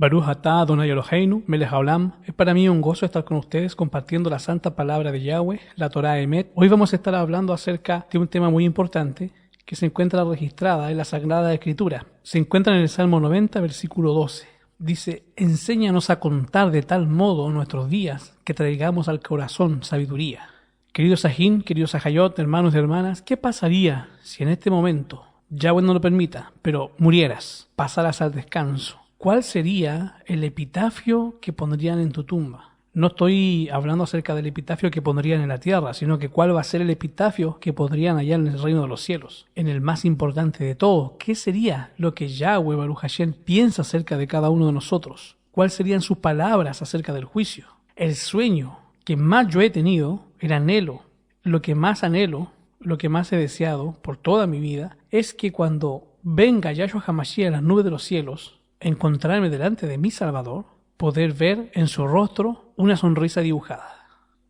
Baruch atah Adonai Eloheinu, melech haolam. Es para mí un gozo estar con ustedes compartiendo la santa palabra de Yahweh, la Torah Emet. Hoy vamos a estar hablando acerca de un tema muy importante que se encuentra registrada en la Sagrada Escritura. Se encuentra en el Salmo 90, versículo 12. Dice: enséñanos a contar de tal modo nuestros días que traigamos al corazón sabiduría. Queridos Sajín, queridos Ajayot, hermanos y hermanas, ¿qué pasaría si en este momento, Yahweh no lo permita, pero murieras, pasaras al descanso? ¿Cuál sería el epitafio que pondrían en tu tumba? No estoy hablando acerca del epitafio que pondrían en la tierra, sino que cuál va a ser el epitafio que pondrían allá en el reino de los cielos. En el más importante de todo, ¿qué sería lo que Yahweh Baruch Hashem piensa acerca de cada uno de nosotros? ¿Cuáles serían sus palabras acerca del juicio? El sueño que más yo he tenido, el anhelo, lo que más anhelo, lo que más he deseado por toda mi vida, es que cuando venga Yahshua HaMashiach en las nubes de los cielos, encontrarme delante de mi Salvador, poder ver en su rostro una sonrisa dibujada,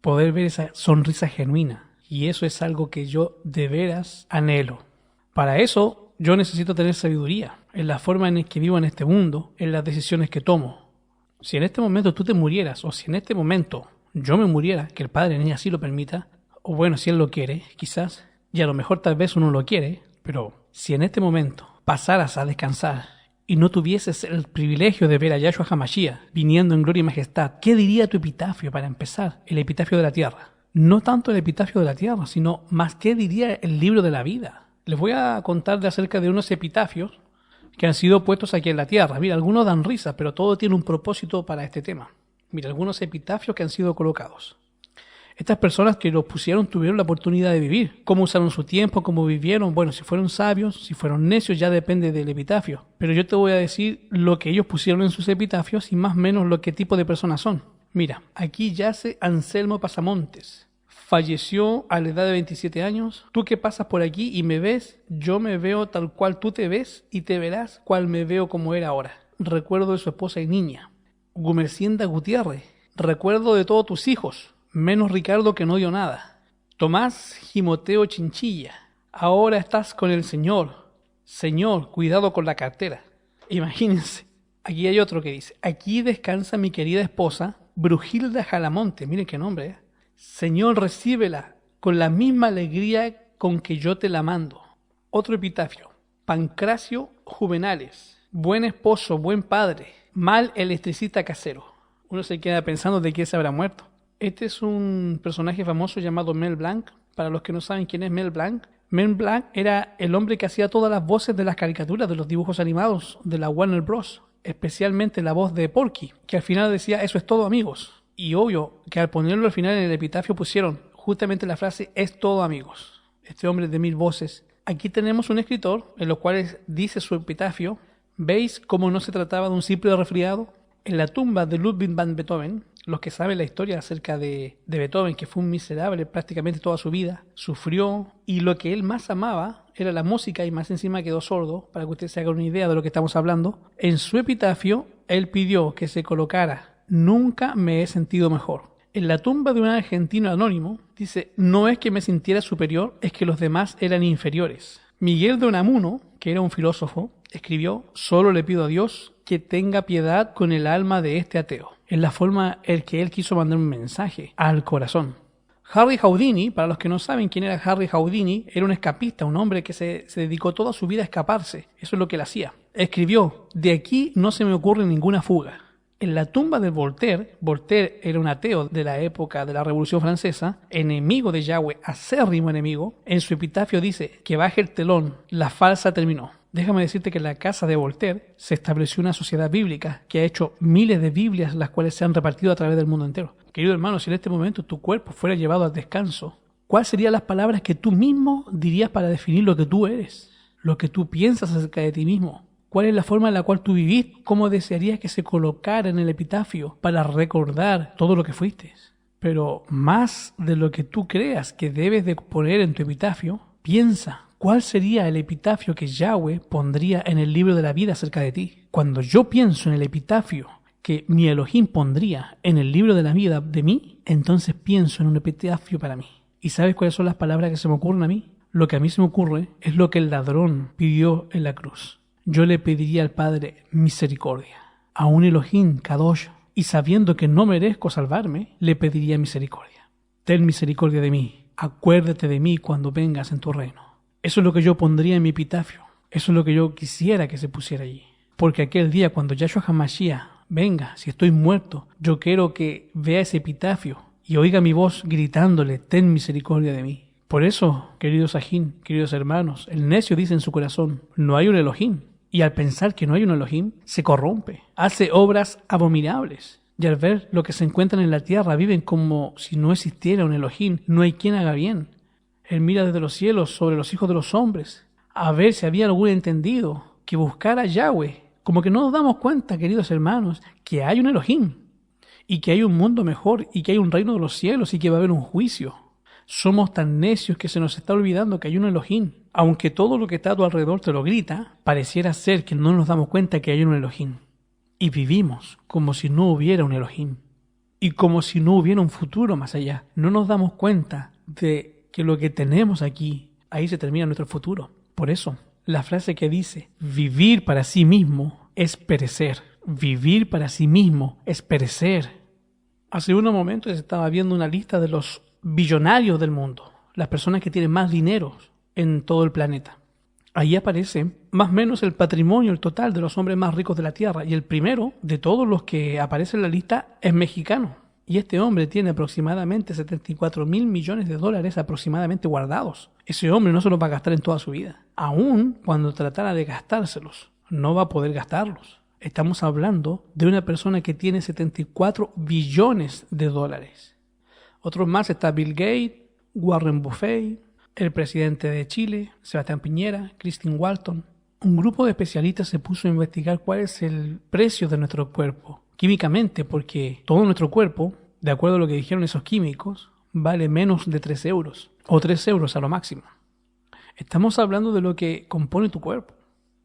poder ver esa sonrisa genuina. Y eso es algo que yo de veras anhelo. Para eso yo necesito tener sabiduría en la forma en que vivo en este mundo, en las decisiones que tomo. Si en este momento tú te murieras, o si en este momento yo me muriera, que el Padre ni así lo permita, o bueno, si Él lo quiere, quizás, y a lo mejor tal vez uno lo quiere, pero si en este momento pasaras a descansar y no tuvieses el privilegio de ver a Yahshua HaMashiach viniendo en gloria y majestad, ¿qué diría tu epitafio para empezar? El epitafio de la tierra. No tanto el epitafio de la tierra, sino más qué diría el libro de la vida. Les voy a contar de acerca de unos epitafios que han sido puestos aquí en la tierra. Mira, algunos dan risa, pero todo tiene un propósito para este tema. Mira, algunos epitafios que han sido colocados. Estas personas que los pusieron tuvieron la oportunidad de vivir. ¿Cómo usaron su tiempo? ¿Cómo vivieron? Bueno, si fueron sabios, si fueron necios, ya depende del epitafio. Pero yo te voy a decir lo que ellos pusieron en sus epitafios y más o menos lo que tipo de personas son. Mira, aquí yace Anselmo Pasamontes. Falleció a la edad de 27 años. Tú que pasas por aquí y me ves, yo me veo tal cual tú te ves y te verás cual me veo como era ahora. Recuerdo de su esposa y niña. Gumercienda Gutiérrez. Recuerdo de todos tus hijos, menos Ricardo que no dio nada. Tomás Gimoteo Chinchilla, ahora estás con el Señor. Señor, cuidado con la cartera. Imagínense, aquí hay otro que dice: aquí descansa mi querida esposa, Brujilda Jalamonte. Miren qué nombre, ¿eh? Señor, recíbela con la misma alegría con que yo te la mando. Otro epitafio: Pancracio Juvenales, buen esposo, buen padre, mal electricista casero. Uno se queda pensando de qué se habrá muerto. Este es un personaje famoso llamado Mel Blanc. Para los que no saben quién es Mel Blanc era el hombre que hacía todas las voces de las caricaturas, de los dibujos animados de la Warner Bros., especialmente la voz de Porky, que al final decía: eso es todo, amigos. Y obvio que al ponerlo al final en el epitafio pusieron justamente la frase: es todo, amigos. Este hombre de 1000 voces. Aquí tenemos un escritor en los cuales dice su epitafio: ¿veis cómo no se trataba de un simple resfriado? En la tumba de Ludwig van Beethoven, los que saben la historia acerca de Beethoven, que fue un miserable prácticamente toda su vida, sufrió, y lo que él más amaba era la música, y más encima quedó sordo, para que ustedes se hagan una idea de lo que estamos hablando. En su epitafio, él pidió que se colocara: nunca me he sentido mejor. En la tumba de un argentino anónimo, dice: no es que me sintiera superior, es que los demás eran inferiores. Miguel de Unamuno, que era un filósofo, escribió: solo le pido a Dios que tenga piedad con el alma de este ateo. Es la forma en que él quiso mandar un mensaje al corazón. Harry Houdini, para los que no saben quién era Harry Houdini, era un escapista, un hombre que se dedicó toda su vida a escaparse. Eso es lo que él hacía. Escribió: de aquí no se me ocurre ninguna fuga. En la tumba de Voltaire, Voltaire era un ateo de la época de la Revolución Francesa, enemigo de Yahweh, acérrimo enemigo. En su epitafio dice: que baje el telón, la farsa terminó. Déjame decirte que en la casa de Voltaire se estableció una sociedad bíblica que ha hecho miles de Biblias, las cuales se han repartido a través del mundo entero. Querido hermano, si en este momento tu cuerpo fuera llevado al descanso, ¿cuáles serían las palabras que tú mismo dirías para definir lo que tú eres? Lo que tú piensas acerca de ti mismo. ¿Cuál es la forma en la cual tú vivís? ¿Cómo desearías que se colocara en el epitafio para recordar todo lo que fuiste? Pero más de lo que tú creas que debes de poner en tu epitafio, piensa: ¿cuál sería el epitafio que Yahweh pondría en el libro de la vida acerca de ti? Cuando yo pienso en el epitafio que mi Elohim pondría en el libro de la vida de mí, entonces pienso en un epitafio para mí. ¿Y sabes cuáles son las palabras que se me ocurren a mí? Lo que a mí se me ocurre es lo que el ladrón pidió en la cruz. Yo le pediría al Padre misericordia. a un Elohim Kadosh, y sabiendo que no merezco salvarme, le pediría misericordia. Ten misericordia de mí, acuérdate de mí cuando vengas en tu reino. Eso es lo que yo pondría en mi epitafio. Eso es lo que yo quisiera que se pusiera allí. Porque aquel día cuando Yahshua HaMashiach venga, si estoy muerto, yo quiero que vea ese epitafio y oiga mi voz gritándole, ten misericordia de mí. Por eso, queridos ajín, queridos hermanos, el necio dice en su corazón, no hay un Elohim. Y al pensar que no hay un Elohim, se corrompe, hace obras abominables. Y al ver lo que se encuentran en la tierra, viven como si no existiera un Elohim, no hay quien haga bien. Él mira desde los cielos sobre los hijos de los hombres, a ver si había algún entendido que buscara a Yahweh. Como que no nos damos cuenta, queridos hermanos, que hay un Elohim, y que hay un mundo mejor, y que hay un reino de los cielos, y que va a haber un juicio. Somos tan necios que se nos está olvidando que hay un Elohim. Aunque todo lo que está a tu alrededor te lo grita, pareciera ser que no nos damos cuenta que hay un Elohim. Y vivimos como si no hubiera un Elohim. Y como si no hubiera un futuro más allá. No nos damos cuenta de que lo que tenemos aquí, ahí se termina nuestro futuro. Por eso, la frase que dice, vivir para sí mismo es perecer. Vivir para sí mismo es perecer. Hace unos momentos estaba viendo una lista de los billonarios del mundo. Las personas que tienen más dinero en todo el planeta. Ahí aparece más o menos el patrimonio, el total de los hombres más ricos de la tierra. Y el primero de todos los que aparece en la lista es mexicano. Y este hombre tiene aproximadamente 74.000 millones de dólares aproximadamente guardados. Ese hombre no se los va a gastar en toda su vida. Aún cuando tratara de gastárselos, no va a poder gastarlos. Estamos hablando de una persona que tiene 74 billones de dólares. Otros más está Bill Gates, Warren Buffett, el presidente de Chile, Sebastián Piñera, Christine Walton. Un grupo de especialistas se puso a investigar cuál es el precio de nuestro cuerpo, químicamente, porque todo nuestro cuerpo, de acuerdo a lo que dijeron esos químicos, vale menos de 3 euros, o 3 euros a lo máximo. Estamos hablando de lo que compone tu cuerpo.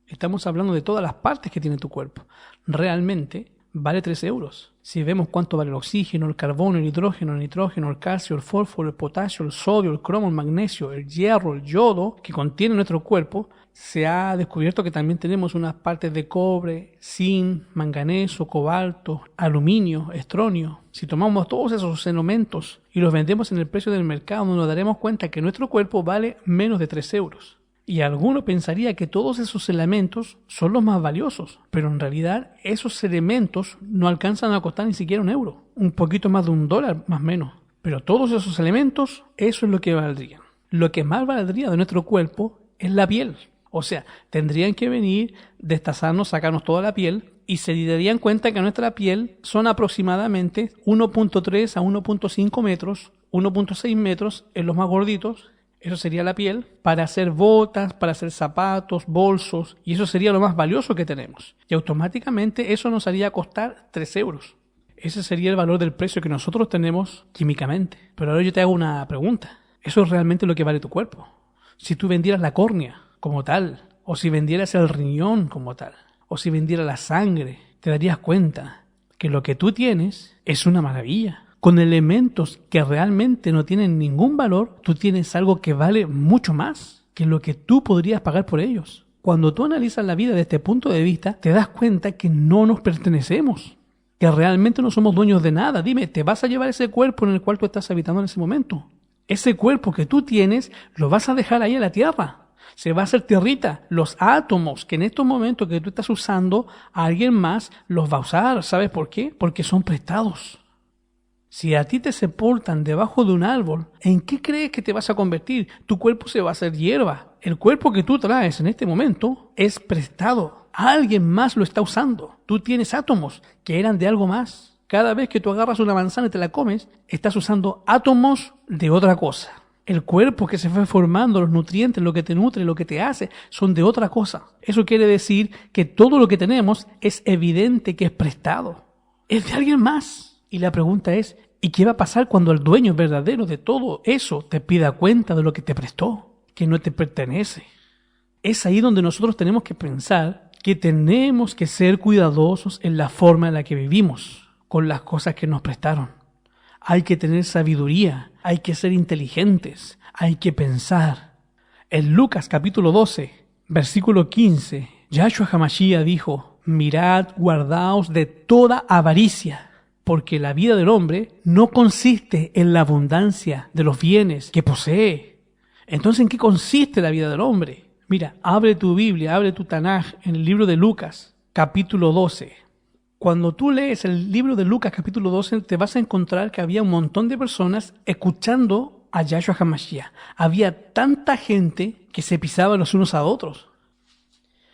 Estamos hablando de todas las partes que tiene tu cuerpo. Realmente vale 3 euros. Si vemos cuánto vale el oxígeno, el carbono, el hidrógeno, el nitrógeno, el calcio, el fósforo, el potasio, el sodio, el cromo, el magnesio, el hierro, el yodo que contiene nuestro cuerpo, se ha descubierto que también tenemos unas partes de cobre, zinc, manganeso, cobalto, aluminio, estronio. Si tomamos todos esos elementos y los vendemos en el precio del mercado, nos daremos cuenta que nuestro cuerpo vale menos de 3 euros. Y alguno pensaría que todos esos elementos son los más valiosos, pero en realidad esos elementos no alcanzan a costar ni siquiera 1 euro, un poquito más de $1 más o menos. Pero todos esos elementos, eso es lo que valdrían. Lo que más valdría de nuestro cuerpo es la piel. O sea, tendrían que venir, destazarnos, sacarnos toda la piel y se darían cuenta que nuestra piel son aproximadamente 1.3 a 1.5 metros, 1.6 metros en los más gorditos. Eso sería la piel, para hacer botas, para hacer zapatos, bolsos, y eso sería lo más valioso que tenemos. Y automáticamente eso nos haría costar 3 euros. Ese sería el valor del precio que nosotros tenemos químicamente. Pero ahora yo te hago una pregunta. ¿Eso es realmente lo que vale tu cuerpo? Si tú vendieras la córnea como tal, o si vendieras el riñón como tal, o si vendieras la sangre, te darías cuenta que lo que tú tienes es una maravilla. Con elementos que realmente no tienen ningún valor, tú tienes algo que vale mucho más que lo que tú podrías pagar por ellos. Cuando tú analizas la vida desde este punto de vista, te das cuenta que no nos pertenecemos, que realmente no somos dueños de nada. Dime, ¿te vas a llevar ese cuerpo en el cual tú estás habitando en ese momento? Ese cuerpo que tú tienes, lo vas a dejar ahí en la tierra. Se va a hacer tierrita. Los átomos que en estos momentos que tú estás usando, alguien más los va a usar. ¿Sabes por qué? Porque son prestados. Si a ti te sepultan debajo de un árbol, ¿en qué crees que te vas a convertir? Tu cuerpo se va a hacer hierba. El cuerpo que tú traes en este momento es prestado. Alguien más lo está usando. Tú tienes átomos que eran de algo más. Cada vez que tú agarras una manzana y te la comes, estás usando átomos de otra cosa. El cuerpo que se fue formando, los nutrientes, lo que te nutre, lo que te hace, son de otra cosa. Eso quiere decir que todo lo que tenemos es evidente que es prestado. Es de alguien más. Y la pregunta es, ¿y qué va a pasar cuando el dueño verdadero de todo eso te pida cuenta de lo que te prestó, que no te pertenece? Es ahí donde nosotros tenemos que pensar que tenemos que ser cuidadosos en la forma en la que vivimos, con las cosas que nos prestaron. Hay que tener sabiduría, hay que ser inteligentes, hay que pensar. En Lucas capítulo 12, versículo 15, Yahshua HaMashiach dijo, mirad, guardaos de toda avaricia, porque la vida del hombre no consiste en la abundancia de los bienes que posee. Entonces, ¿en qué consiste la vida del hombre? Mira, abre tu Biblia, abre tu Tanaj en el libro de Lucas, capítulo 12. Cuando tú lees el libro de Lucas, capítulo 12, te vas a encontrar que había un montón de personas escuchando a Yahshua HaMashiach. Había tanta gente que se pisaban los unos a otros.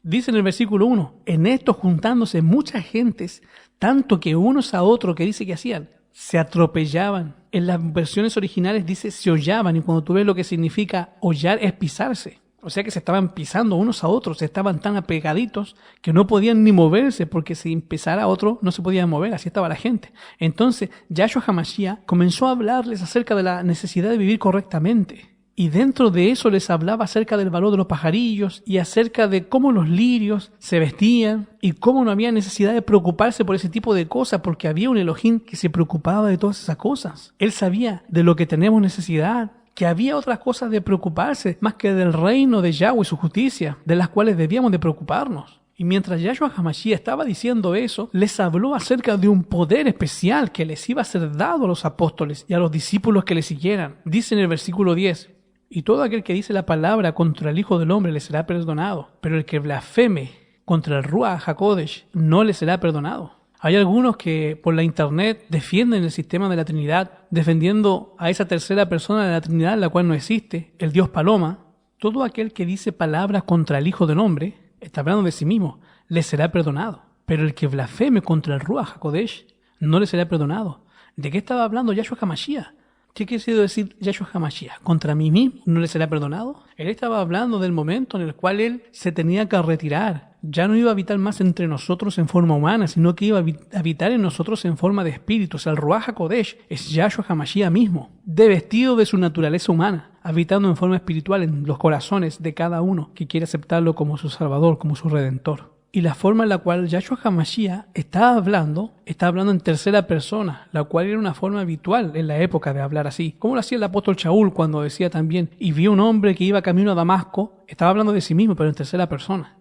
Dice en el versículo 1, en esto juntándose muchas gentes, tanto que unos a otros, que dice que hacían, se atropellaban. En las versiones originales dice se hollaban, y cuando tú ves lo que significa hollar es pisarse. O sea que se estaban pisando unos a otros, estaban tan apegaditos que no podían ni moverse, porque si pisara otro no se podía mover, así estaba la gente. Entonces Yahshua HaMashiach comenzó a hablarles acerca de la necesidad de vivir correctamente. Y dentro de eso les hablaba acerca del valor de los pajarillos y acerca de cómo los lirios se vestían y cómo no había necesidad de preocuparse por ese tipo de cosas, porque había un Elohim que se preocupaba de todas esas cosas. Él sabía de lo que tenemos necesidad, que había otras cosas de preocuparse más que del reino de Yahweh y su justicia, de las cuales debíamos de preocuparnos. Y mientras Yahshua HaMashiach estaba diciendo eso, les habló acerca de un poder especial que les iba a ser dado a los apóstoles y a los discípulos que le siguieran. Dice en el versículo 10, y todo aquel que dice la palabra contra el Hijo del Hombre le será perdonado, pero el que blasfeme contra el Ruach HaKodesh no le será perdonado. Hay algunos que por la internet defienden el sistema de la Trinidad, defendiendo a esa tercera persona de la Trinidad, la cual no existe, el Dios Paloma. Todo aquel que dice palabras contra el Hijo del Hombre, está hablando de sí mismo, le será perdonado. Pero el que blasfeme contra el Ruach HaKodesh no le será perdonado. ¿De qué estaba hablando Yahshua HaMashiach? ¿Qué quiere decir Yahshua HaMashiach? ¿Contra mí mismo no le será perdonado? Él estaba hablando del momento en el cual él se tenía que retirar. Ya no iba a habitar más entre nosotros en forma humana, sino que iba a habitar en nosotros en forma de espíritu. O sea, el Ruach HaKodesh es Yahshua HaMashiach mismo, devestido de su naturaleza humana, habitando en forma espiritual en los corazones de cada uno que quiere aceptarlo como su Salvador, como su Redentor. Y la forma en la cual Yahshua HaMashiach está hablando en tercera persona, la cual era una forma habitual en la época de hablar así. Como lo hacía el apóstol Shaul cuando decía también, y vi un hombre que iba camino a Damasco, estaba hablando de sí mismo, pero en tercera persona.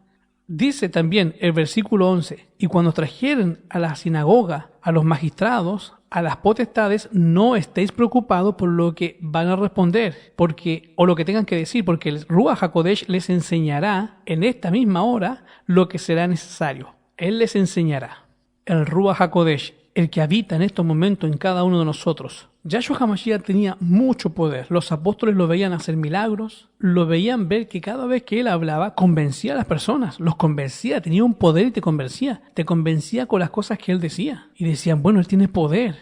Dice también el versículo 11, y cuando trajeren a la sinagoga, a los magistrados, a las potestades, no estéis preocupados por lo que van a responder, o lo que tengan que decir, porque el Ruach HaKodesh les enseñará en esta misma hora lo que será necesario. Él les enseñará. El Ruach HaKodesh, el que habita en estos momentos en cada uno de nosotros. Yahshua HaMashiach tenía mucho poder. Los apóstoles lo veían hacer milagros, lo veían ver que cada vez que él hablaba convencía a las personas, los convencía, tenía un poder y te convencía con las cosas que él decía. Y decían, bueno, él tiene poder.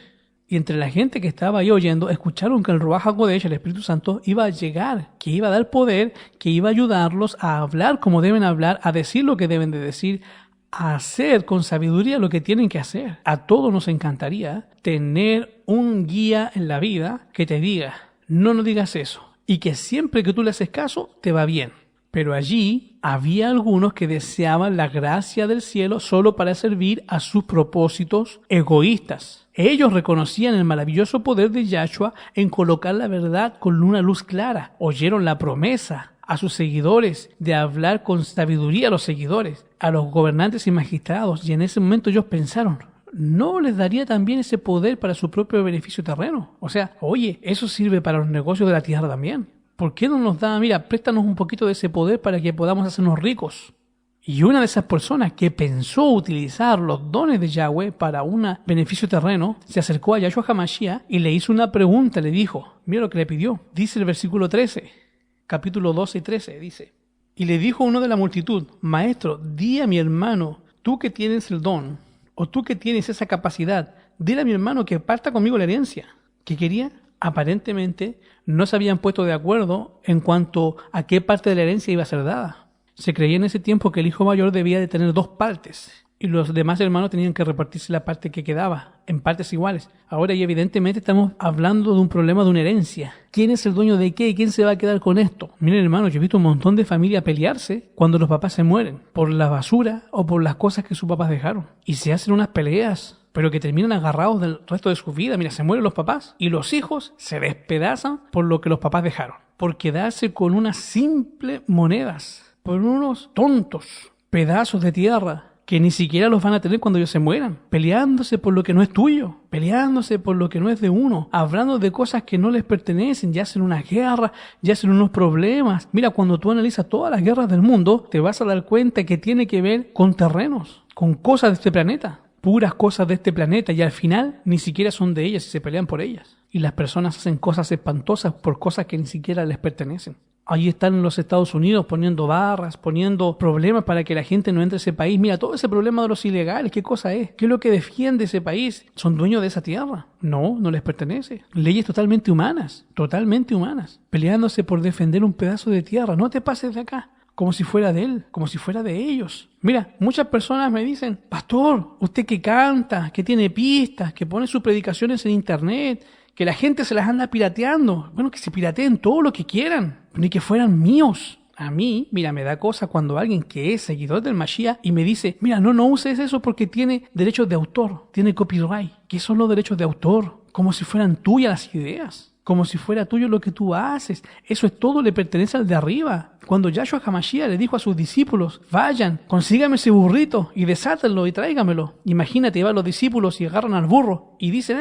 Y entre la gente que estaba ahí oyendo, escucharon que el Ruach HaKodesh, el Espíritu Santo, iba a llegar, que iba a dar poder, que iba a ayudarlos a hablar como deben hablar, a decir lo que deben de decir, a hacer con sabiduría lo que tienen que hacer. A todos nos encantaría tener un guía en la vida que te diga, no digas eso, y que siempre que tú le haces caso, te va bien. Pero allí había algunos que deseaban la gracia del cielo solo para servir a sus propósitos egoístas. Ellos reconocían el maravilloso poder de Yahshua en colocar la verdad con una luz clara. Oyeron la promesa a sus seguidores de hablar con sabiduría a los seguidores, a los gobernantes y magistrados, y en ese momento ellos pensaron, ¿no les daría también ese poder para su propio beneficio terreno? O sea, oye, eso sirve para los negocios de la tierra también. ¿Por qué no nos da, mira, préstanos un poquito de ese poder para que podamos hacernos ricos? Y una de esas personas que pensó utilizar los dones de Yahweh para un beneficio terreno, se acercó a Yahshua HaMashiach y le hizo una pregunta, le dijo, mira lo que le pidió. Dice el versículo 13, capítulo 12 y 13, dice, y le dijo uno de la multitud, maestro, di a mi hermano, tú que tienes el don, o tú que tienes esa capacidad, dile a mi hermano que parta conmigo la herencia. ¿Qué quería? Aparentemente no se habían puesto de acuerdo en cuanto a qué parte de la herencia iba a ser dada. Se creía en ese tiempo que el hijo mayor debía de tener 2 partes y los demás hermanos tenían que repartirse la parte que quedaba en partes iguales. Ahora y evidentemente estamos hablando de un problema de una herencia. ¿Quién es el dueño de qué y quién se va a quedar con esto? Miren hermanos, yo he visto un montón de familias pelearse cuando los papás se mueren por la basura o por las cosas que sus papás dejaron. Y se hacen unas peleas, pero que terminan agarrados del resto de su vida. Mira, se mueren los papás y los hijos se despedazan por lo que los papás dejaron. Por quedarse con unas simples monedas, por unos tontos pedazos de tierra que ni siquiera los van a tener cuando ellos se mueran, peleándose por lo que no es tuyo, peleándose por lo que no es de uno, hablando de cosas que no les pertenecen, ya hacen una guerra, ya hacen unos problemas. Mira, cuando tú analizas todas las guerras del mundo, te vas a dar cuenta que tiene que ver con terrenos, con cosas de este planeta, puras cosas de este planeta, y al final ni siquiera son de ellas y se pelean por ellas. Y las personas hacen cosas espantosas por cosas que ni siquiera les pertenecen. Ahí están los Estados Unidos poniendo barras, poniendo problemas para que la gente no entre a ese país. Mira, todo ese problema de los ilegales, ¿qué cosa es? ¿Qué es lo que defiende ese país? ¿Son dueños de esa tierra? No, no les pertenece. Leyes totalmente humanas, peleándose por defender un pedazo de tierra. No te pases de acá, como si fuera de él, como si fuera de ellos. Mira, muchas personas me dicen, pastor, usted que canta, que tiene pistas, que pone sus predicaciones en internet, que la gente se las anda pirateando. Bueno, que se pirateen todo lo que quieran, ni que fueran míos. A mí, mira, me da cosa cuando alguien que es seguidor del Mashiach y me dice, mira, no uses eso porque tiene derechos de autor, tiene copyright. ¿Qué son los derechos de autor? Como si fueran tuyas las ideas. Como si fuera tuyo lo que tú haces. Eso es todo, le pertenece al de arriba. Cuando Yahshua HaMashiach le dijo a sus discípulos, vayan, consígame ese burrito y desátenlo y tráigamelo. Imagínate, van los discípulos y agarran al burro y dicen,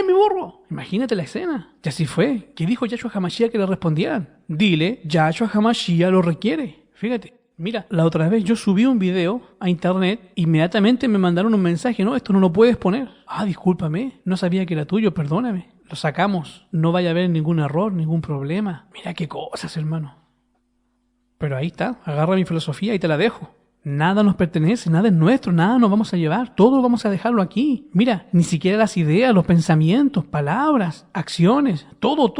mi burro. Imagínate la escena. Y así fue. ¿Qué dijo Yahshua HaMashiach que le respondieran? Dile, Yahshua HaMashiach lo requiere. Fíjate. Mira, la otra vez yo subí un video a internet, inmediatamente me mandaron un mensaje, no, esto no lo puedes poner. Discúlpame, no sabía que era tuyo, perdóname. Lo sacamos, no vaya a haber ningún error, ningún problema. Mira qué cosas, hermano. Pero ahí está, agarra mi filosofía y te la dejo. Nada nos pertenece, nada es nuestro, nada nos vamos a llevar, todo vamos a dejarlo aquí. Mira, ni siquiera las ideas, los pensamientos, palabras, acciones, todo,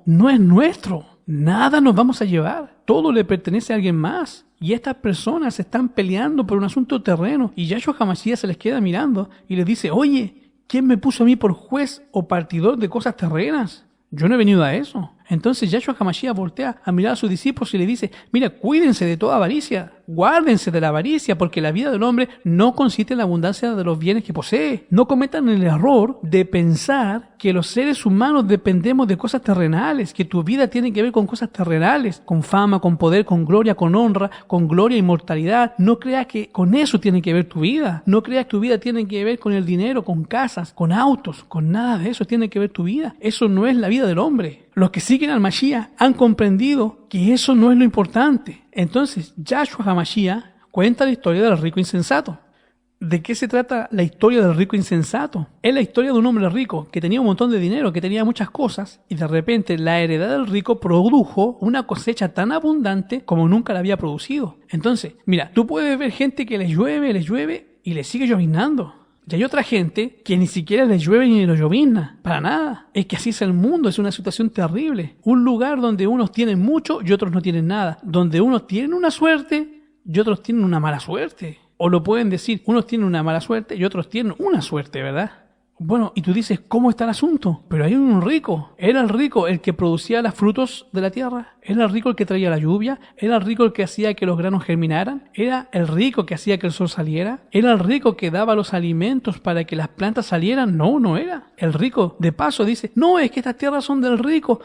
no es nuestro. Nada nos vamos a llevar, todo le pertenece a alguien más. Y estas personas están peleando por un asunto terreno y Yahshua HaMashiach se les queda mirando y les dice, oye, ¿quién me puso a mí por juez o partidor de cosas terrenas? Yo no he venido a eso. Entonces Yahshua HaMashiach voltea a mirar a sus discípulos y le dice, mira, cuídense de toda avaricia, guárdense de la avaricia, porque la vida del hombre no consiste en la abundancia de los bienes que posee. No cometan el error de pensar que los seres humanos dependemos de cosas terrenales, que tu vida tiene que ver con cosas terrenales, con fama, con poder, con gloria, con honra, con gloria e inmortalidad. No creas que con eso tiene que ver tu vida. No creas que tu vida tiene que ver con el dinero, con casas, con autos, con nada de eso tiene que ver tu vida. Eso no es la vida del hombre. Los que siguen al Mashiach han comprendido que eso no es lo importante. Entonces, Yahshua HaMashiach cuenta la historia del rico insensato. ¿De qué se trata la historia del rico insensato? Es la historia de un hombre rico que tenía un montón de dinero, que tenía muchas cosas, y de repente la heredad del rico produjo una cosecha tan abundante como nunca la había producido. Entonces, mira, tú puedes ver gente que les llueve y les sigue llovinando. Y hay otra gente que ni siquiera les llueve ni les llovizna, para nada. Es que así es el mundo, es una situación terrible. Un lugar donde unos tienen mucho y otros no tienen nada. Donde unos tienen una suerte y otros tienen una mala suerte. O lo pueden decir, unos tienen una mala suerte y otros tienen una suerte, ¿verdad? Bueno, y tú dices, ¿cómo está el asunto? Pero hay un rico. Era el rico el que producía los frutos de la tierra. Era el rico el que traía la lluvia. Era el rico el que hacía que los granos germinaran. Era el rico que hacía que el sol saliera. Era el rico que daba los alimentos para que las plantas salieran. No era. El rico, de paso, dice, no, es que estas tierras son del rico.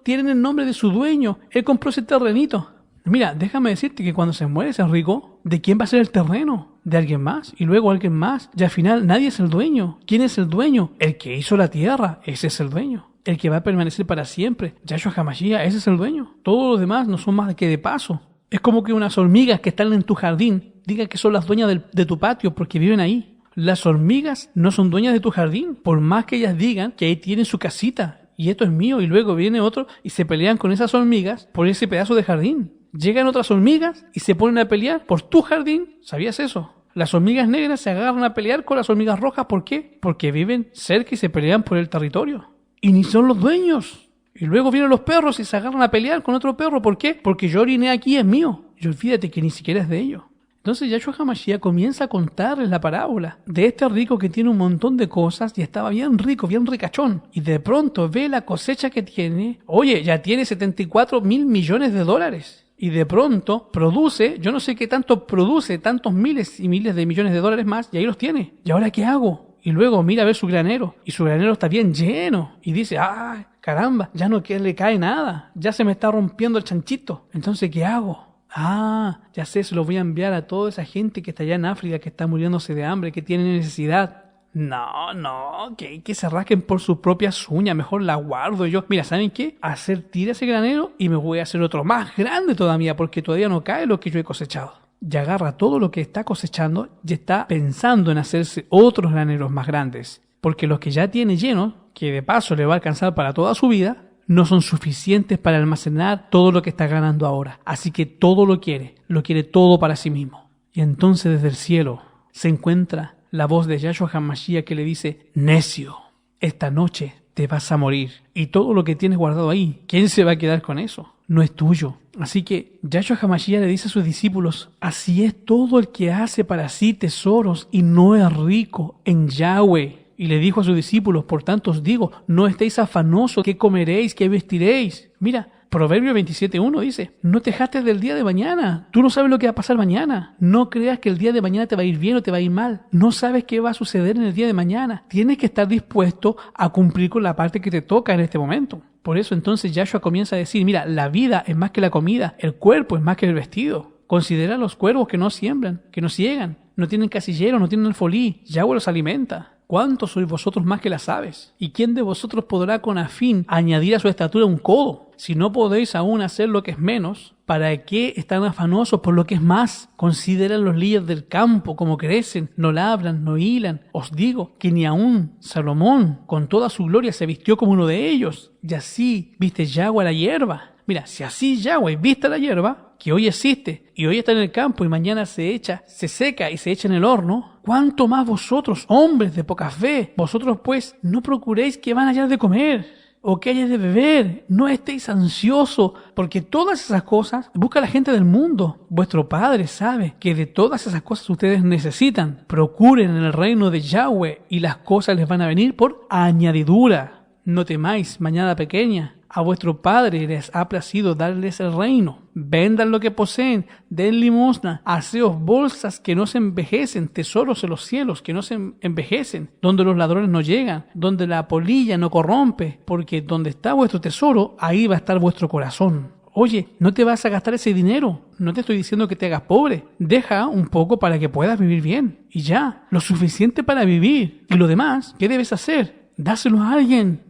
Tienen el nombre de su dueño. Él compró ese terrenito. Mira, déjame decirte que cuando se muere ese rico, ¿de quién va a ser el terreno? De alguien más, y luego alguien más, y al final nadie es el dueño. ¿Quién es el dueño? El que hizo la tierra, ese es el dueño. El que va a permanecer para siempre, Yahshua HaMashiach, ese es el dueño. Todos los demás no son más que de paso. Es como que unas hormigas que están en tu jardín digan que son las dueñas de tu patio porque viven ahí. Las hormigas no son dueñas de tu jardín, por más que ellas digan que ahí tienen su casita, y esto es mío, y luego viene otro y se pelean con esas hormigas por ese pedazo de jardín. Llegan otras hormigas y se ponen a pelear por tu jardín. ¿Sabías eso? Las hormigas negras se agarran a pelear con las hormigas rojas. ¿Por qué? Porque viven cerca y se pelean por el territorio. Y ni son los dueños. Y luego vienen los perros y se agarran a pelear con otro perro. ¿Por qué? Porque yo oriné aquí, es mío. Y olvídate que ni siquiera es de ellos. Entonces Yahshua HaMashiach comienza a contarles la parábola de este rico que tiene un montón de cosas y estaba bien rico, bien ricachón. Y de pronto ve la cosecha que tiene. Oye, ya tiene 74.000 millones de dólares. Y de pronto produce, yo no sé qué tanto produce, tantos miles y miles de millones de dólares más, y ahí los tiene. ¿Y ahora qué hago? Y luego mira a ver su granero, y su granero está bien lleno. Y dice, caramba, ya no le cae nada, ya se me está rompiendo el chanchito. Entonces, ¿qué hago? Ya sé, se los voy a enviar a toda esa gente que está allá en África, que está muriéndose de hambre, que tiene necesidad. No, que se rasquen por sus propias uñas, mejor la guardo yo. Mira, ¿saben qué? Hacer tira ese granero y me voy a hacer otro más grande todavía, porque todavía no cae lo que yo he cosechado. Y agarra todo lo que está cosechando y está pensando en hacerse otros graneros más grandes, porque los que ya tiene llenos, que de paso le va a alcanzar para toda su vida, no son suficientes para almacenar todo lo que está ganando ahora. Así que todo lo quiere todo para sí mismo. Y entonces desde el cielo se encuentra la voz de Yahshua HaMashiach que le dice: necio, esta noche te vas a morir. Y todo lo que tienes guardado ahí, ¿quién se va a quedar con eso? No es tuyo. Así que Yahshua HaMashiach le dice a sus discípulos: así es todo el que hace para sí tesoros y no es rico en Yahweh. Y le dijo a sus discípulos: por tanto os digo, no estéis afanosos, ¿qué comeréis, qué vestiréis? Mira, Proverbio 27:1 dice: no te jactes del día de mañana. Tú no sabes lo que va a pasar mañana. No creas que el día de mañana te va a ir bien o te va a ir mal. No sabes qué va a suceder en el día de mañana. Tienes que estar dispuesto a cumplir con la parte que te toca en este momento. Por eso entonces Yahshua comienza a decir: mira, la vida es más que la comida, el cuerpo es más que el vestido. Considera los cuervos que no siembran, que no ciegan, no tienen casillero, no tienen alfolí. Yahweh los alimenta. ¿Cuántos sois vosotros más que las aves? ¿Y quién de vosotros podrá con afín añadir a su estatura un codo? Si no podéis aún hacer lo que es menos, ¿para qué están afanosos por lo que es más? Consideran los lirios del campo como crecen, no labran, no hilan. Os digo que ni aún Salomón, con toda su gloria, se vistió como uno de ellos. Y así viste Yahweh la hierba. Mira, si así Yahweh viste la hierba, que hoy existe y hoy está en el campo y mañana se seca y se echa en el horno, ¿cuánto más vosotros, hombres de poca fe? Vosotros pues no procuréis que van a hallar de comer o que hayáis de beber, no estéis ansiosos, porque todas esas cosas busca la gente del mundo. Vuestro Padre sabe que de todas esas cosas ustedes necesitan. Procuren en el reino de Yahweh y las cosas les van a venir por añadidura. No temáis, mañana pequeña. A vuestro Padre les ha placido darles el reino. Vendan lo que poseen, den limosna, haceos bolsas que no se envejecen, tesoros en los cielos que no se envejecen, donde los ladrones no llegan, donde la polilla no corrompe, porque donde está vuestro tesoro, ahí va a estar vuestro corazón. Oye, no te vas a gastar ese dinero, no te estoy diciendo que te hagas pobre, deja un poco para que puedas vivir bien, y ya, lo suficiente para vivir, y lo demás, ¿qué debes hacer? Dáselo a alguien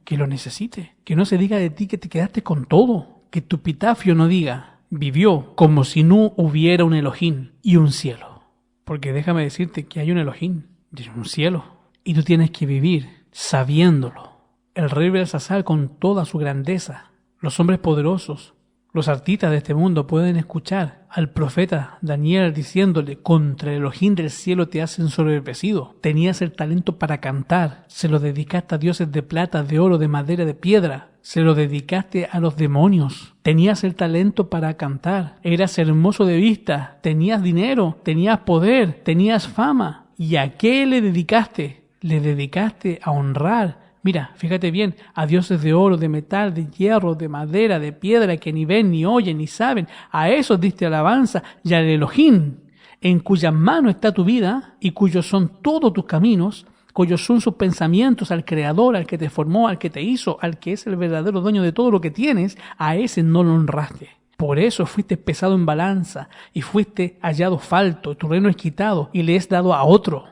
que lo necesite, que no se diga de ti que te quedaste con todo, que tu epitafio no diga: vivió como si no hubiera un Elohim y un cielo. Porque déjame decirte que hay un Elohim y un cielo, y tú tienes que vivir sabiéndolo. El rey Belsasar con toda su grandeza, los hombres poderosos, los artistas de este mundo pueden escuchar al profeta Daniel diciéndole: contra el Elohim del cielo te has ensoberbecido. Tenías el talento para cantar, se lo dedicaste a dioses de plata, de oro, de madera, de piedra. Se lo dedicaste a los demonios. Tenías el talento para cantar, eras hermoso de vista, tenías dinero, tenías poder, tenías fama. ¿Y a qué le dedicaste? Le dedicaste a honrar. Mira, fíjate bien, a dioses de oro, de metal, de hierro, de madera, de piedra, que ni ven, ni oyen, ni saben. A esos diste alabanza, y al Elohim, en cuya mano está tu vida, y cuyos son todos tus caminos, cuyos son sus pensamientos, al Creador, al que te formó, al que te hizo, al que es el verdadero dueño de todo lo que tienes, a ese no lo honraste. Por eso fuiste pesado en balanza, y fuiste hallado falto, tu reino es quitado, y le es dado a otro.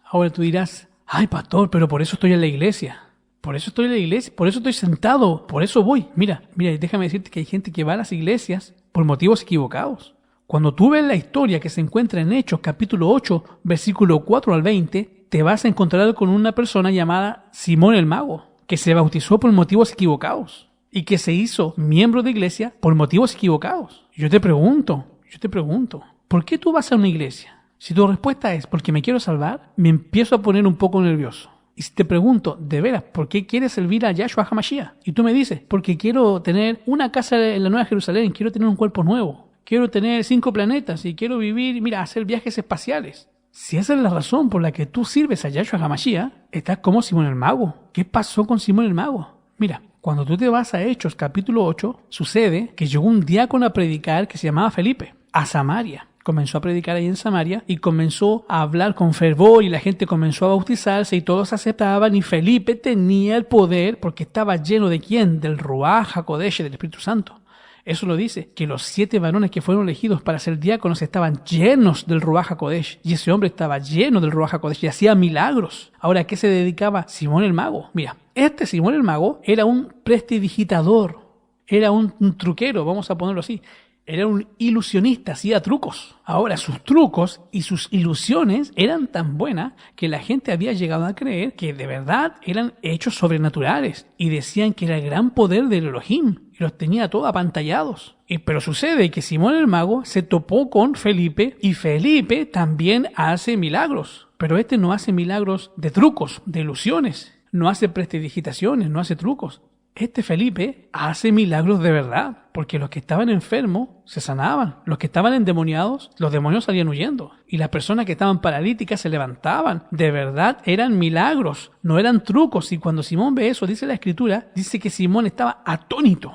Ahora tú dirás: ay, pastor, pero por eso estoy en la iglesia. Por eso estoy en la iglesia, por eso estoy sentado, por eso voy. Mira, déjame decirte que hay gente que va a las iglesias por motivos equivocados. Cuando tú ves la historia que se encuentra en Hechos, capítulo 8, versículo 4 al 20, te vas a encontrar con una persona llamada Simón el Mago, que se bautizó por motivos equivocados y que se hizo miembro de iglesia por motivos equivocados. Yo te pregunto, ¿por qué tú vas a una iglesia? Si tu respuesta es porque me quiero salvar, me empiezo a poner un poco nervioso. Y si te pregunto, de veras, ¿por qué quieres servir a Yahshua HaMashiach? Y tú me dices: porque quiero tener una casa en la Nueva Jerusalén, quiero tener un cuerpo nuevo, quiero tener 5 planetas y quiero vivir, hacer viajes espaciales. Si esa es la razón por la que tú sirves a Yahshua HaMashiach, estás como Simón el Mago. ¿Qué pasó con Simón el Mago? Mira, cuando tú te vas a Hechos capítulo 8, sucede que llegó un diácono a predicar que se llamaba Felipe, a Samaria. Comenzó a predicar ahí en Samaria y comenzó a hablar con fervor y la gente comenzó a bautizarse y todos aceptaban, y Felipe tenía el poder porque estaba lleno de ¿quién? Del Ruach HaKodesh, del Espíritu Santo. Eso lo dice, que los 7 varones que fueron elegidos para ser diáconos estaban llenos del Ruach HaKodesh. Y ese hombre estaba lleno del Ruach HaKodesh y hacía milagros. Ahora, ¿a qué se dedicaba Simón el Mago? Mira, este Simón el Mago era un prestidigitador, era un truquero, vamos a ponerlo así. Era un ilusionista, hacía trucos. Ahora, sus trucos y sus ilusiones eran tan buenas que la gente había llegado a creer que de verdad eran hechos sobrenaturales y decían que era el gran poder del Elohim y los tenía todos apantallados. Pero sucede que Simón el Mago se topó con Felipe y Felipe también hace milagros. Pero este no hace milagros de trucos, de ilusiones, no hace prestidigitaciones, no hace trucos. Este Felipe hace milagros de verdad, porque los que estaban enfermos se sanaban, los que estaban endemoniados, los demonios salían huyendo, y las personas que estaban paralíticas se levantaban. De verdad eran milagros, no eran trucos, y cuando Simón ve eso, dice la Escritura, dice que Simón estaba atónito,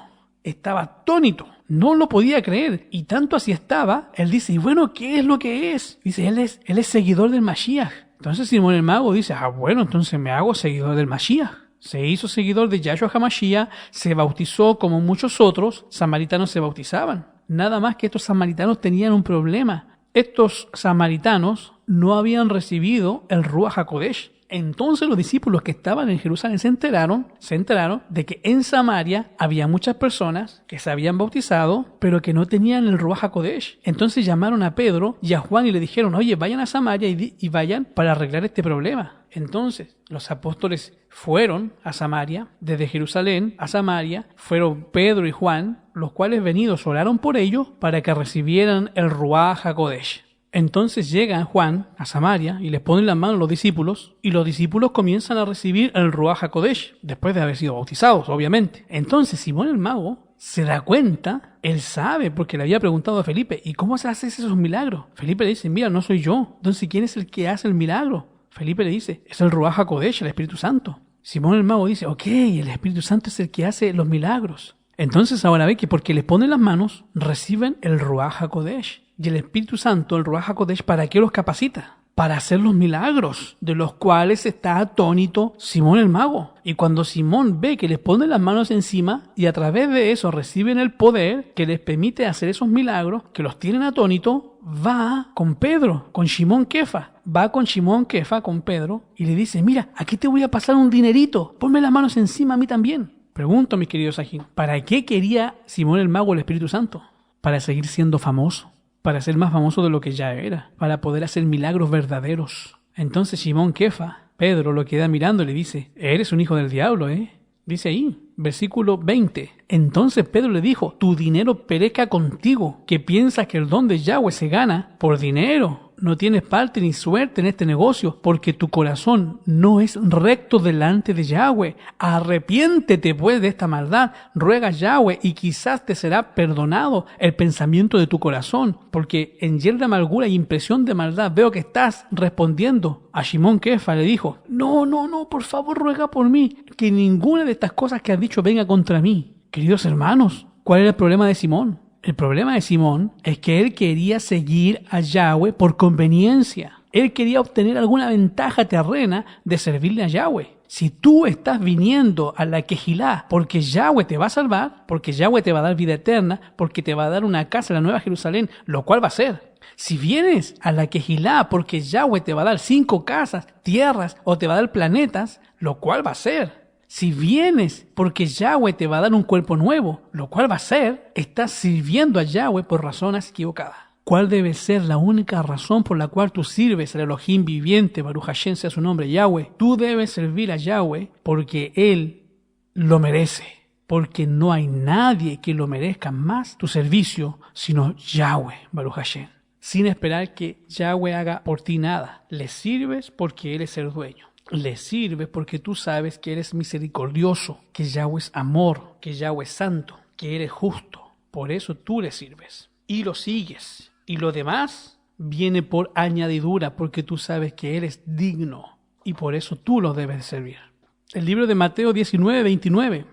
no lo podía creer, y tanto así estaba, él dice, y bueno, ¿qué es lo que es? Dice, él es seguidor del Mashiach. Entonces Simón el Mago dice, bueno, entonces me hago seguidor del Mashiach. Se hizo seguidor de Yahshua HaMashiach, se bautizó como muchos otros samaritanos se bautizaban. Nada más que estos samaritanos tenían un problema. Estos samaritanos no habían recibido el Ruach HaKodesh. Entonces los discípulos que estaban en Jerusalén se enteraron de que en Samaria había muchas personas que se habían bautizado, pero que no tenían el Ruach HaKodesh. Entonces llamaron a Pedro y a Juan y le dijeron, oye, vayan a Samaria y vayan para arreglar este problema. Entonces los apóstoles fueron a Samaria, desde Jerusalén a Samaria, fueron Pedro y Juan, los cuales venidos oraron por ellos para que recibieran el Ruach HaKodesh. Entonces llega Juan a Samaria y les ponen las manos a los discípulos y los discípulos comienzan a recibir el Ruach HaKodesh después de haber sido bautizados, obviamente. Entonces Simón el Mago se da cuenta, él sabe porque le había preguntado a Felipe, ¿y cómo se hacen esos milagros? Felipe le dice, mira, no soy yo. Entonces, ¿quién es el que hace el milagro? Felipe le dice, es el Ruach HaKodesh, el Espíritu Santo. Simón el Mago dice, ok, el Espíritu Santo es el que hace los milagros. Entonces ahora ve que porque les ponen las manos, reciben el Ruach HaKodesh. Y el Espíritu Santo, el Ruach HaKodesh, ¿para qué los capacita? Para hacer los milagros, de los cuales está atónito Simón el Mago. Y cuando Simón ve que les ponen las manos encima y a través de eso reciben el poder que les permite hacer esos milagros, que los tienen atónito, va con Pedro, con Shimón Kefa. Va con Shimón Kefa, con Pedro, y le dice, mira, aquí te voy a pasar un dinerito, ponme las manos encima a mí también. Pregunto, mis queridos Sajín, ¿para qué quería Simón el Mago el Espíritu Santo? Para seguir siendo famoso. Para ser más famoso de lo que ya era, para poder hacer milagros verdaderos. Entonces Shimón Kefa, Pedro, lo queda mirando y le dice, eres un hijo del diablo, Dice ahí, versículo 20. Entonces Pedro le dijo, tu dinero perezca contigo, que piensas que el don de Yahweh se gana por dinero. No tienes parte ni suerte en este negocio, porque tu corazón no es recto delante de Yahweh. Arrepiéntete pues de esta maldad, ruega a Yahweh y quizás te será perdonado el pensamiento de tu corazón, porque en hiel de amargura y impresión de maldad veo que estás respondiendo. A Shimón Kefa le dijo, no, por favor ruega por mí, que ninguna de estas cosas que has dicho venga contra mí. Queridos hermanos, ¿cuál era el problema de Simón? El problema de Simón es que él quería seguir a Yahweh por conveniencia. Él quería obtener alguna ventaja terrena de servirle a Yahweh. Si tú estás viniendo a la Quejilá porque Yahweh te va a salvar, porque Yahweh te va a dar vida eterna, porque te va a dar una casa en la Nueva Jerusalén, lo cual va a ser. Si vienes a la Quejilá porque Yahweh te va a dar 5 casas, tierras o te va a dar planetas, lo cual va a ser. Si vienes porque Yahweh te va a dar un cuerpo nuevo, lo cual va a ser, estás sirviendo a Yahweh por razones equivocadas. ¿Cuál debe ser la única razón por la cual tú sirves al Elohim viviente, Baruch Hashem sea su nombre, Yahweh? Tú debes servir a Yahweh porque Él lo merece. Porque no hay nadie que lo merezca más tu servicio, sino Yahweh, Baruch Hashem. Sin esperar que Yahweh haga por ti nada. Le sirves porque Él es el dueño. Le sirve porque tú sabes que eres misericordioso, que Yahweh es amor, que Yahweh es santo, que eres justo. Por eso tú le sirves y lo sigues. Y lo demás viene por añadidura porque tú sabes que eres digno y por eso tú lo debes servir. El libro de Mateo 19:29.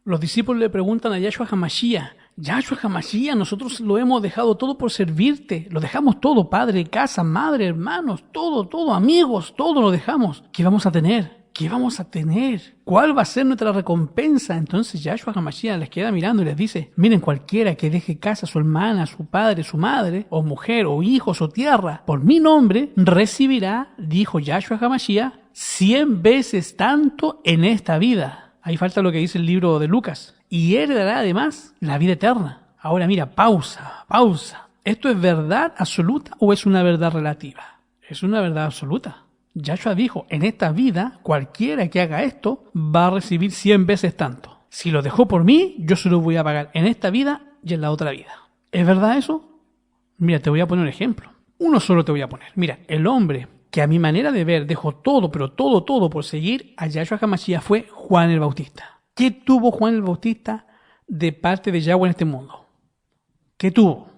Los discípulos le preguntan a Yahshua HaMashiach, Yahshua HaMashiach, nosotros lo hemos dejado todo por servirte, lo dejamos todo, padre, casa, madre, hermanos, todo, amigos, todo lo dejamos. ¿Qué vamos a tener? ¿Qué vamos a tener? ¿Cuál va a ser nuestra recompensa? Entonces Yahshua HaMashiach les queda mirando y les dice, miren, cualquiera que deje casa, su hermana, su padre, su madre, o mujer, o hijos, o tierra, por mi nombre, recibirá, dijo Yahshua HaMashiach, 100 veces tanto en esta vida. Ahí falta lo que dice el libro de Lucas. Y heredará además la vida eterna. Ahora mira, pausa. ¿Esto es verdad absoluta o es una verdad relativa? Es una verdad absoluta. Yahshua dijo, en esta vida, cualquiera que haga esto va a recibir 100 veces tanto. Si lo dejó por mí, yo se lo voy a pagar en esta vida y en la otra vida. ¿Es verdad eso? Mira, te voy a poner un ejemplo. Uno solo te voy a poner. Mira, el hombre que a mi manera de ver dejó todo, pero todo por seguir a Yahshua HaMashiach fue Juan el Bautista. ¿Qué tuvo Juan el Bautista de parte de Yahweh en este mundo? ¿Qué tuvo?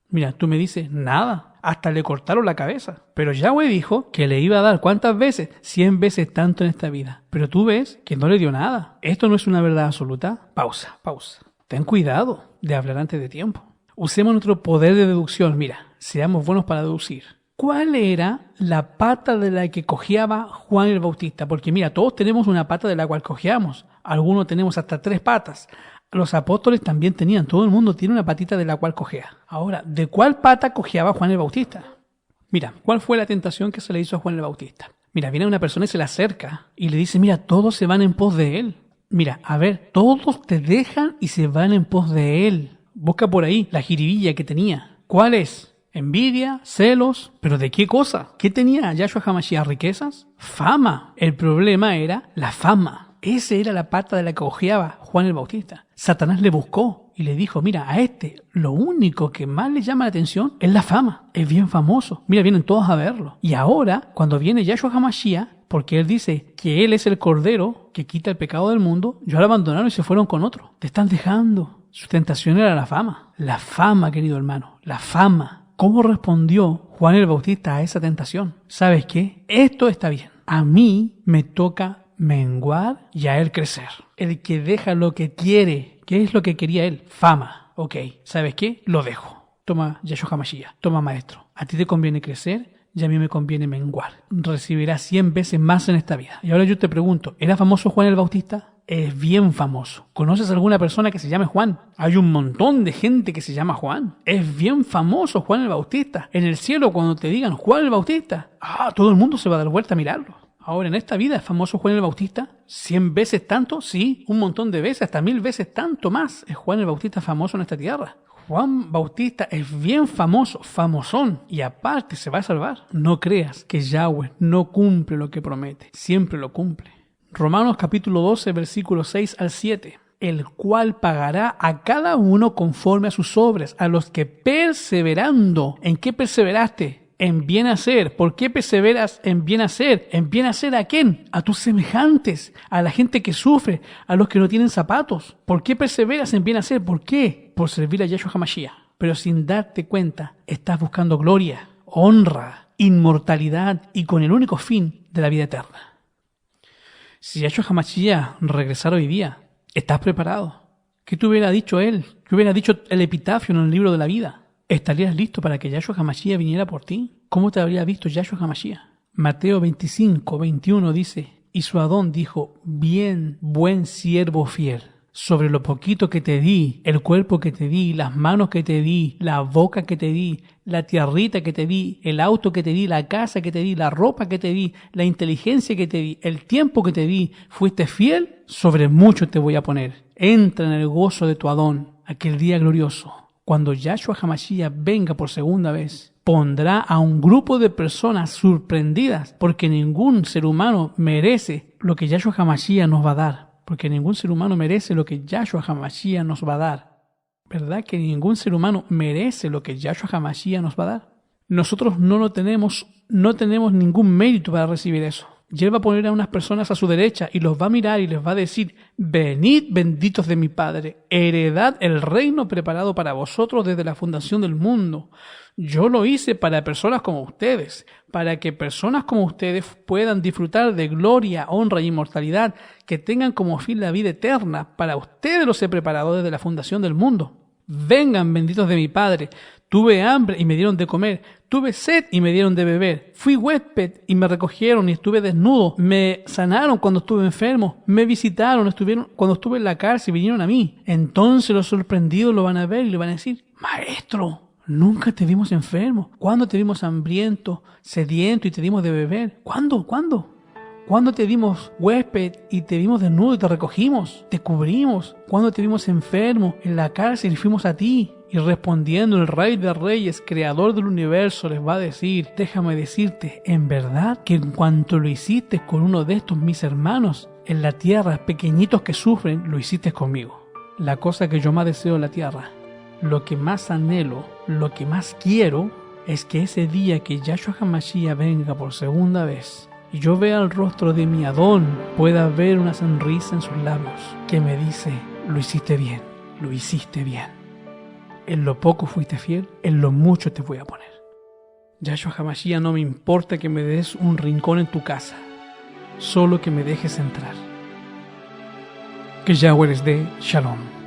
Mira, tú me dices, nada. Hasta le cortaron la cabeza. Pero Yahweh dijo que le iba a dar, ¿cuántas veces? 100 veces tanto en esta vida. Pero tú ves que no le dio nada. ¿Esto no es una verdad absoluta? Pausa. Ten cuidado de hablar antes de tiempo. Usemos nuestro poder de deducción. Mira, seamos buenos para deducir. ¿Cuál era la pata de la que cojeaba Juan el Bautista? Porque mira, todos tenemos una pata de la cual cojeamos. Algunos tenemos hasta 3 patas. Los apóstoles también tenían, todo el mundo tiene una patita de la cual cojea. Ahora, ¿de cuál pata cojeaba Juan el Bautista? Mira, ¿cuál fue la tentación que se le hizo a Juan el Bautista? Mira, viene una persona y se le acerca y le dice, mira, todos se van en pos de él. Mira, a ver, todos te dejan y se van en pos de él. Busca por ahí la jiribilla que tenía. ¿Cuál es? Envidia, celos, ¿pero de qué cosa? ¿Qué tenía Yahshua HaMashiach? ¿Riquezas? Fama. El problema era la fama. Esa era la pata de la que cojeaba Juan el Bautista. Satanás le buscó y le dijo, mira, a este lo único que más le llama la atención es la fama. Es bien famoso. Mira, vienen todos a verlo. Y ahora, cuando viene Yahshua HaMashiach, porque él dice que él es el Cordero que quita el pecado del mundo, ellos lo abandonaron y se fueron con otro. Te están dejando. Su tentación era la fama. La fama, querido hermano. La fama. ¿Cómo respondió Juan el Bautista a esa tentación? ¿Sabes qué? Esto está bien. A mí me toca menguar y a él crecer. El que deja lo que quiere. ¿Qué es lo que quería él? Fama. Ok, ¿sabes qué? Lo dejo. Toma Yahshua HaMashiach. Toma maestro. A ti te conviene crecer y a mí me conviene menguar. Recibirás 100 veces más en esta vida. Y ahora yo te pregunto, ¿era famoso Juan el Bautista? Es bien famoso. ¿Conoces alguna persona que se llame Juan? Hay un montón de gente que se llama Juan. Es bien famoso Juan el Bautista. En el cielo cuando te digan Juan el Bautista, todo el mundo se va a dar vuelta a mirarlo. Ahora, en esta vida, ¿es famoso Juan el Bautista? ¿100 veces tanto? Sí, un montón de veces, hasta 1000 veces tanto más. ¿Es Juan el Bautista famoso en esta tierra? Juan Bautista es bien famoso, famosón, y aparte se va a salvar. No creas que Yahweh no cumple lo que promete, siempre lo cumple. Romanos capítulo 12, versículos 6 al 7. El cual pagará a cada uno conforme a sus obras, a los que perseverando. ¿En qué perseveraste? En bien hacer. ¿Por qué perseveras en bien hacer? ¿En bien hacer a quién? A tus semejantes, a la gente que sufre, a los que no tienen zapatos. ¿Por qué perseveras en bien hacer? ¿Por qué? Por servir a Yahshua HaMashiach. Pero sin darte cuenta, estás buscando gloria, honra, inmortalidad y con el único fin de la vida eterna. Si Yahshua HaMashiach regresara hoy día, ¿estás preparado? ¿Qué te hubiera dicho él? ¿Qué hubiera dicho el epitafio en el libro de la vida? ¿Estarías listo para que Yahshua HaMashiach viniera por ti? ¿Cómo te habría visto Yahshua HaMashiach? Mateo 25, 21 dice, y su Adón dijo, bien, buen siervo fiel, sobre lo poquito que te di, el cuerpo que te di, las manos que te di, la boca que te di, la tierrita que te di, el auto que te di, la casa que te di, la ropa que te di, la inteligencia que te di, el tiempo que te di, fuiste fiel, sobre mucho te voy a poner. Entra en el gozo de tu Adón, aquel día glorioso. Cuando Yahshua HaMashiach venga por segunda vez, pondrá a un grupo de personas sorprendidas porque ningún ser humano merece lo que Yahshua HaMashiach nos va a dar. Porque ningún ser humano merece lo que Yahshua HaMashiach nos va a dar. ¿Verdad que ningún ser humano merece lo que Yahshua HaMashiach nos va a dar? Nosotros no tenemos ningún mérito para recibir eso. Y Él va a poner a unas personas a su derecha y los va a mirar y les va a decir, venid benditos de mi Padre, heredad el reino preparado para vosotros desde la fundación del mundo. Yo lo hice para personas como ustedes, para que personas como ustedes puedan disfrutar de gloria, honra y inmortalidad, que tengan como fin la vida eterna. Para ustedes los he preparado desde la fundación del mundo. Vengan benditos de mi Padre. Tuve hambre y me dieron de comer. Tuve sed y me dieron de beber. Fui huésped y me recogieron y estuve desnudo. Me sanaron cuando estuve enfermo. Me visitaron, estuvieron cuando estuve en la cárcel y vinieron a mí. Entonces los sorprendidos lo van a ver y le van a decir: Maestro, nunca te vimos enfermo. ¿Cuándo te vimos hambriento, sediento y te dimos de beber? ¿Cuándo? ¿Cuándo te vimos huésped y te vimos desnudo y te recogimos? Te cubrimos. ¿Cuándo te vimos enfermo en la cárcel y fuimos a ti? Y respondiendo el Rey de Reyes, Creador del universo, les va a decir: déjame decirte, en verdad, que en cuanto lo hiciste con uno de estos mis hermanos en la tierra, pequeñitos que sufren, lo hiciste conmigo. La cosa que yo más deseo en la tierra, lo que más anhelo, lo que más quiero, es que ese día que Yahshua HaMashiach venga por segunda vez y yo vea el rostro de mi Adón, pueda ver una sonrisa en sus labios que me dice: lo hiciste bien, lo hiciste bien. En lo poco fuiste fiel, en lo mucho te voy a poner. Yahshua HaMashiach, no me importa que me des un rincón en tu casa, solo que me dejes entrar. Que Yahweh les dé Shalom.